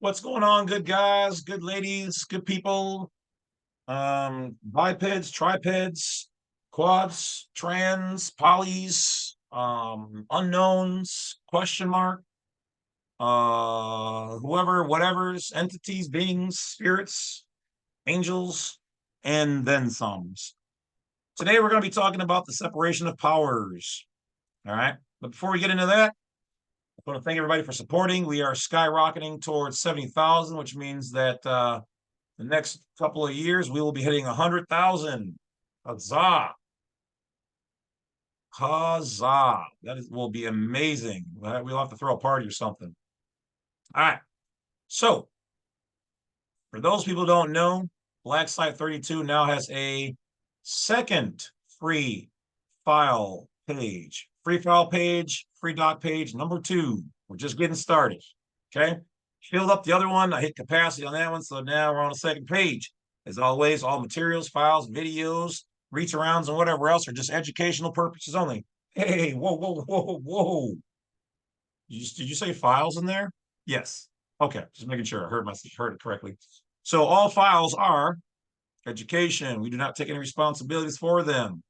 What's going on, good guys, good ladies, good people, bipeds, tripeds, quads, trans, polys, unknowns, question mark, whoever, whatever's, entities, beings, spirits, angels, and then somes. Today we're going to be talking about the separation of powers. All right, but before we get into that, I want to thank everybody for supporting. We are skyrocketing towards 70,000, which means that the next couple of years we will be hitting 100,000. Huzzah! Huzzah! Will be amazing. We'll have to throw a party or something. All right. So, for those people who don't know, Black Site 32 now has a second free file page. Free file page, free doc page, number 2. We're just getting started. Okay. Filled up the other one. I hit capacity on that one. So now we're on the second page. As always, all materials, files, videos, reach arounds, and whatever else are just educational purposes only. Hey, whoa, whoa, whoa, whoa. Did you say files in there? Yes. Okay. Just making sure I heard it correctly. So all files are education. We do not take any responsibilities for them.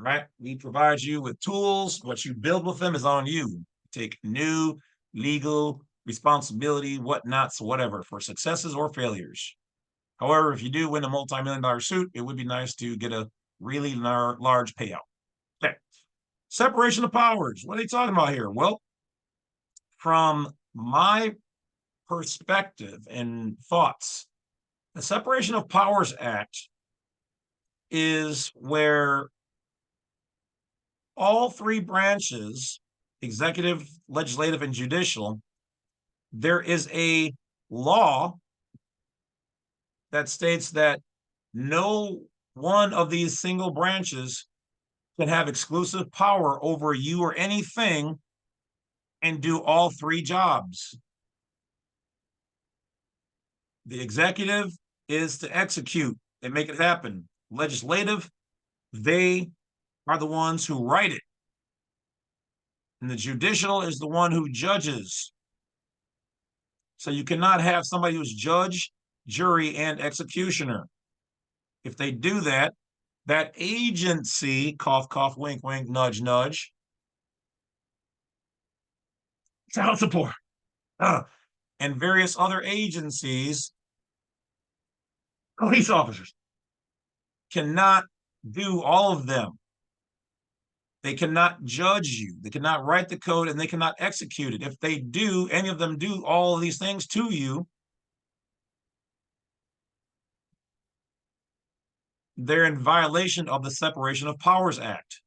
Right? We provide you with tools. What you build with them is on you. Take new legal responsibility, whatnots, whatever, for successes or failures. However, if you do win a multi-million-dollar suit, it would be nice to get a really large payout. Okay. Separation of powers. What are they talking about here? Well, from my perspective and thoughts, the Separation of Powers Act is where all three branches, executive, legislative, and judicial, there is a law that states that no one of these single branches can have exclusive power over you or anything and do all three jobs. The executive is to execute and make it happen. Legislative, they are the ones who write it. And the judicial is the one who judges. So you cannot have somebody who's judge, jury, and executioner. If they do that, that agency, cough, cough, wink, wink, nudge, nudge, child support, and various other agencies, police officers, cannot do all of them. They cannot judge you. They cannot write the code, and they cannot execute it. If they do, any of them do all of these things to you, they're in violation of the Separation of Powers Act.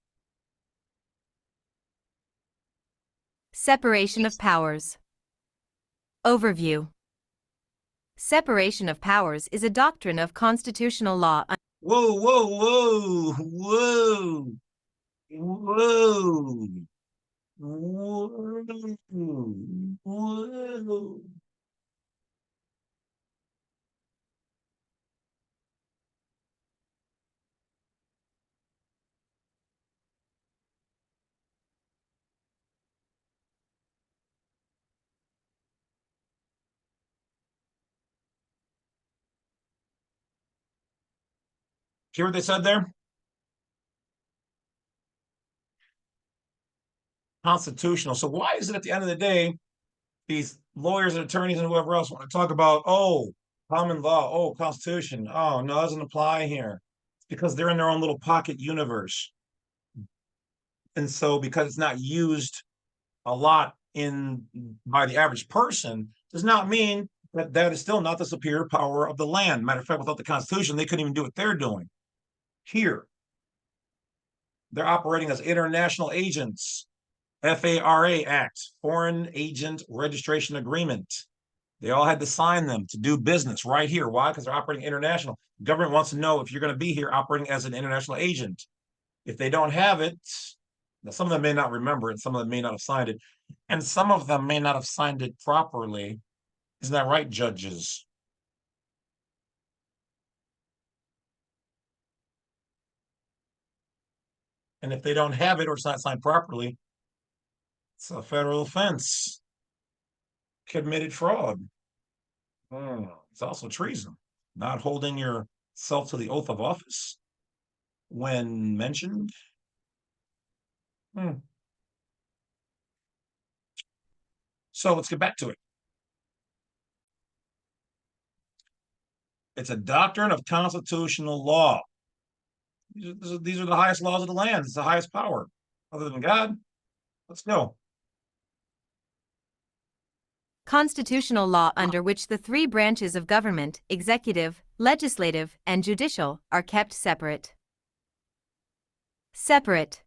Separation of powers. Overview. Separation of powers is a doctrine of constitutional law. Whoa, whoa, whoa, whoa, whoa, whoa, whoa. Hear what they said there? Constitutional. So why is it at the end of the day, these lawyers and attorneys and whoever else want to talk about, oh, common law, oh, constitution, oh, no, it doesn't apply here. It's because they're in their own little pocket universe. And so because it's not used a lot by the average person, does not mean that that is still not the superior power of the land. Matter of fact, without the Constitution, they couldn't even do what they're doing. Here, they're operating as international agents. FARA Act, Foreign Agent Registration Agreement. They all had to sign them to do business right here. Why? Because they're operating international. The government wants to know if you're going to be here operating as an international agent. If they don't have it, now some of them may not remember it, some of them may not have signed it, and some of them may not have signed it properly. Isn't that right, judges? And if they don't have it or it's not signed properly, it's a federal offense. Committed fraud. It's also treason. Not holding yourself to the oath of office when mentioned. So let's get back to it. It's a doctrine of constitutional law. These are the highest laws of the land. It's the highest power other than God. Let's go. Constitutional law under which the three branches of government, executive, legislative, and judicial, are kept separate. Separate.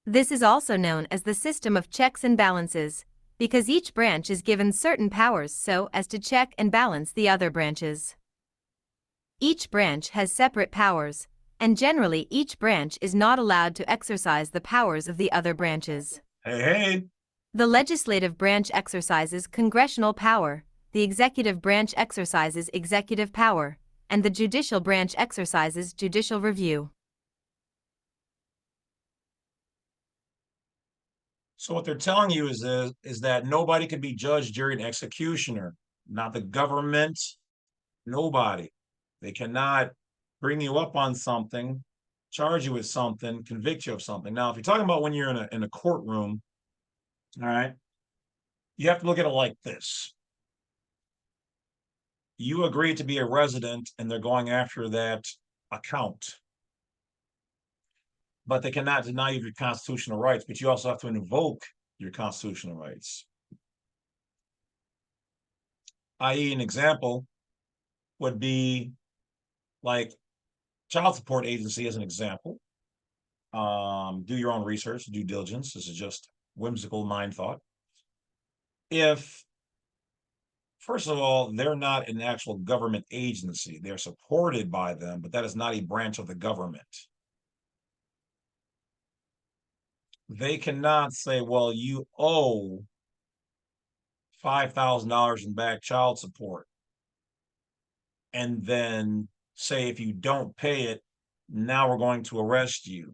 This is also known as the system of checks and balances, because each branch is given certain powers so as to check and balance the other branches. Each branch has separate powers, and generally each branch is not allowed to exercise the powers of the other branches. Hey. The legislative branch exercises congressional power, the executive branch exercises executive power, and the judicial branch exercises judicial review. So what they're telling you is that nobody can be judge, jury, and executioner. Not the government, nobody. They cannot bring you up on something, charge you with something, convict you of something. Now, if you're talking about when you're in a courtroom, all right, you have to look at it like this. You agree to be a resident and they're going after that account. But they cannot deny you your constitutional rights, but you also have to invoke your constitutional rights. I.e., an example would be like child support agency as an example. Do your own research, due diligence. This is just whimsical mind thought. If, first of all, they're not an actual government agency, they're supported by them, but that is not a branch of the government. They cannot say, well, you owe $5,000 in back child support. And then say, if you don't pay it, now we're going to arrest you.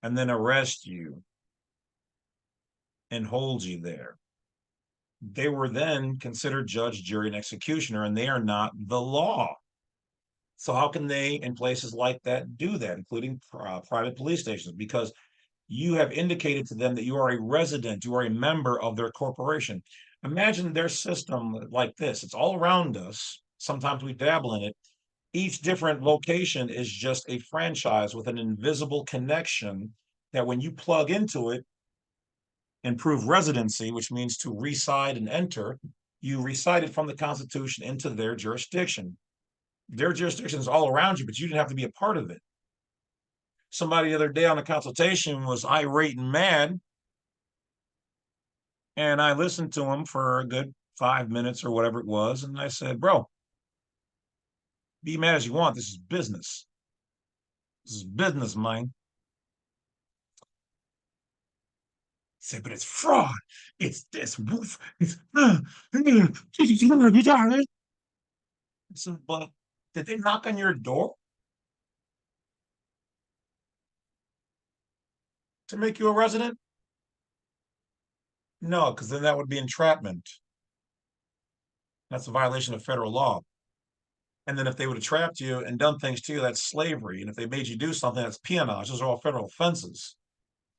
And then arrest you and hold you there. They were then considered judge, jury, and executioner, and they are not the law. So how can they, in places like that, do that, including private police stations? Because you have indicated to them that you are a resident, you are a member of their corporation. Imagine their system like this. It's all around us. Sometimes we dabble in it. Each different location is just a franchise with an invisible connection that when you plug into it and prove residency, which means to reside and enter, you resided from the Constitution into their jurisdiction. Their jurisdiction is all around you, but you didn't have to be a part of it. Somebody the other day on a consultation was irate and mad, and I listened to him for a good 5 minutes or whatever it was, and I said, bro, be mad as you want. This is business. This is business, man. Say, but it's fraud. It's this woof. It's so, but did they knock on your door to make you a resident? No, because then that would be entrapment. That's a violation of federal law. And then if they would have trapped you and done things to you, that's slavery. And if they made you do something, that's peonage. Those are all federal offenses.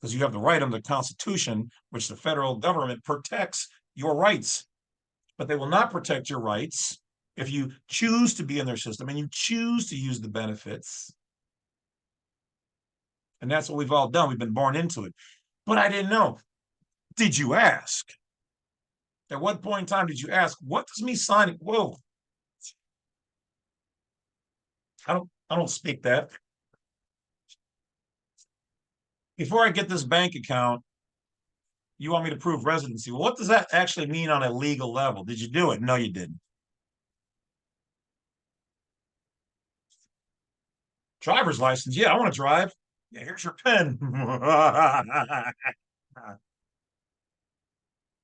Because you have the right under the Constitution, which the federal government protects your rights. But they will not protect your rights if you choose to be in their system and you choose to use the benefits. And that's what we've all done. We've been born into it. But I didn't know. Did you ask? At what point in time did you ask, what does me signing? Whoa. I don't speak that. Before I get this bank account, you want me to prove residency. Well, what does that actually mean on a legal level? Did you do it? No, you didn't. Driver's license. Yeah, I want to drive. Yeah, here's your pen. What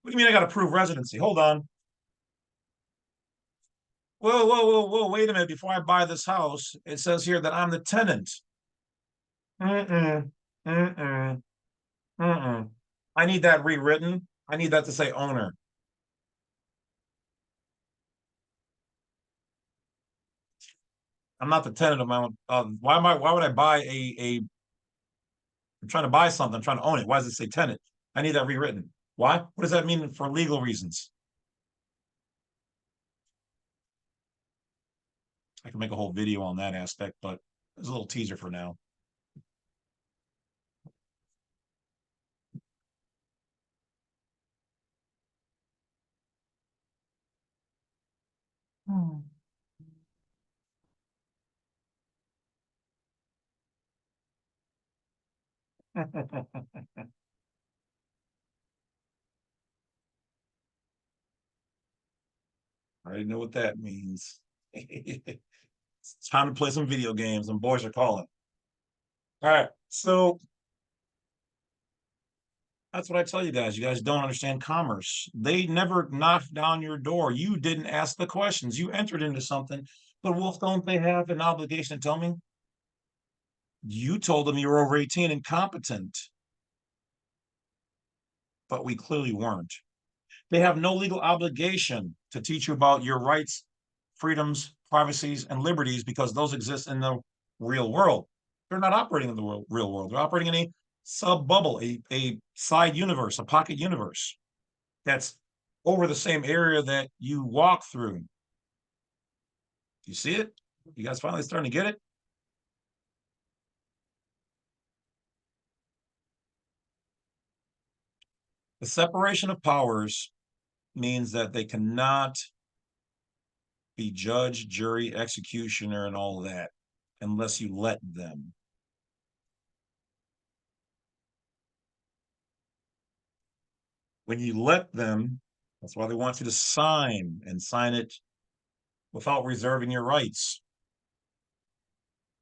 do you mean I got to prove residency? Hold on. Whoa, whoa, whoa, whoa, wait a minute. Before I buy this house, it says here that I'm the tenant. Mm-mm, mm-mm, mm-mm. I need that rewritten. I need that to say owner. I'm not the tenant of my own. Why would I buy I'm trying to buy something. I'm trying to own it. Why does it say tenant? I need that rewritten. Why? What does that mean for legal reasons? I can make a whole video on that aspect, but it's a little teaser for now. I already know what that means. It's time to play some video games, and boys are calling. All right, so that's what I tell you guys. You guys don't understand commerce. They never knocked down your door. You didn't ask the questions. You entered into something. But Wolf, don't they have an obligation to tell me? You told them you were over 18 and competent. But we clearly weren't. They have no legal obligation to teach you about your rights, freedoms, privacies, and liberties because those exist in the real world. They're not operating in the real world. They're operating in a sub bubble, a side universe, a pocket universe that's over the same area that you walk through. You see it? You guys finally starting to get it? The separation of powers means that they cannot be judge, jury, executioner, and all of that unless you let them. When you let them, that's why they want you to sign and sign it without reserving your rights.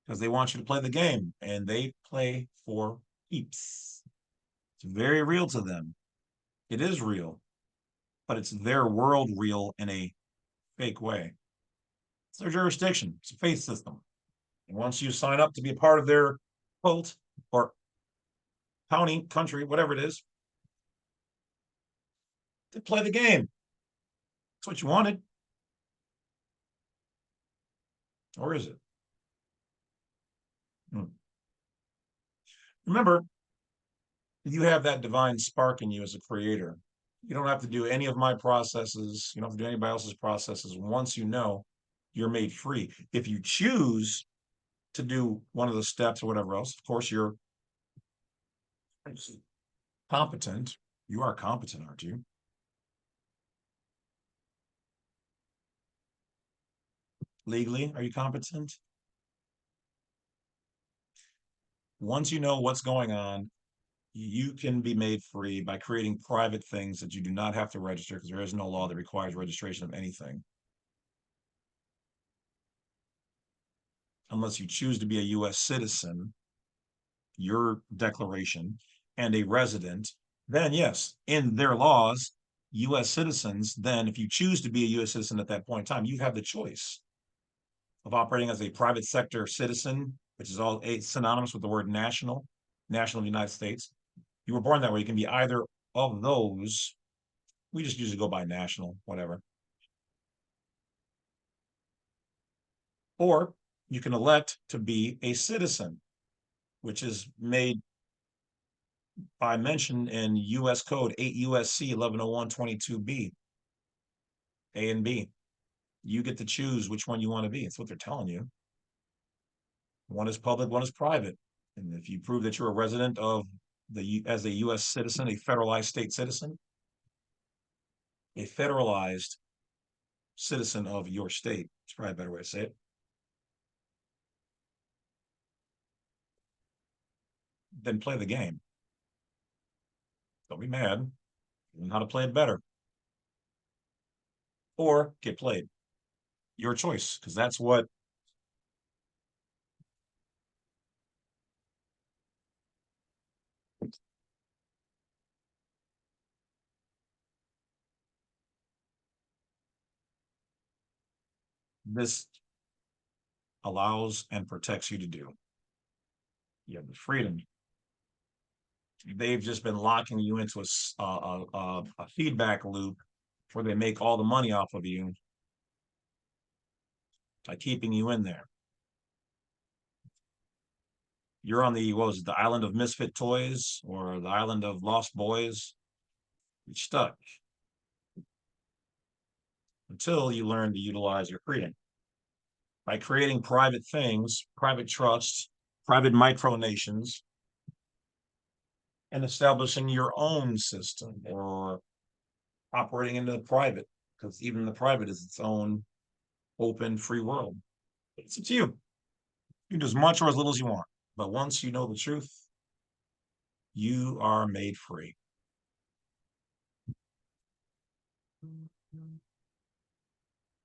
Because they want you to play the game and they play for keeps. It's very real to them. It is real, but it's their world real in a fake way. It's their jurisdiction. It's a faith system. And once you sign up to be a part of their cult or county, country, whatever it is, they play the game. That's what you wanted. Or is it? Remember, you have that divine spark in you as a creator. You don't have to do any of my processes. You don't have to do anybody else's processes. Once you know, you're made free. If you choose to do one of the steps or whatever else, of course, you're competent. You are competent, aren't you? Legally, are you competent? Once you know what's going on, you can be made free by creating private things that you do not have to register because there is no law that requires registration of anything. Unless you choose to be a U.S. citizen, your declaration, and a resident, then yes, in their laws, U.S. citizens, then if you choose to be a U.S. citizen at that point in time, you have the choice of operating as a private sector citizen, which is all synonymous with the word national, national of the United States. You were born that way. You can be either of those. We just usually go by national, whatever. Or you can elect to be a citizen, which is made by mention in U.S. Code 8 U.S.C 110122B, A and B. You get to choose which one you want to be. It's what they're telling you. One is public, one is private. And if you prove that you're a resident of as a U.S. citizen, a federalized state citizen, a federalized citizen of your state, it's probably a better way to say it, then play the game. Don't be mad. Learn how to play it better. Or get played. Your choice, because that's what this allows and protects you to do. You have the freedom. They've just been locking you into a feedback loop where they make all the money off of you by keeping you in there. You're on the, what was it, the island of misfit toys or the island of lost boys. You're stuck until you learn to utilize your freedom. By creating private things, private trusts, private micronations, and establishing your own system or operating into the private, because even the private is its own open, free world. It's up to you. You can do as much or as little as you want. But once you know the truth, you are made free.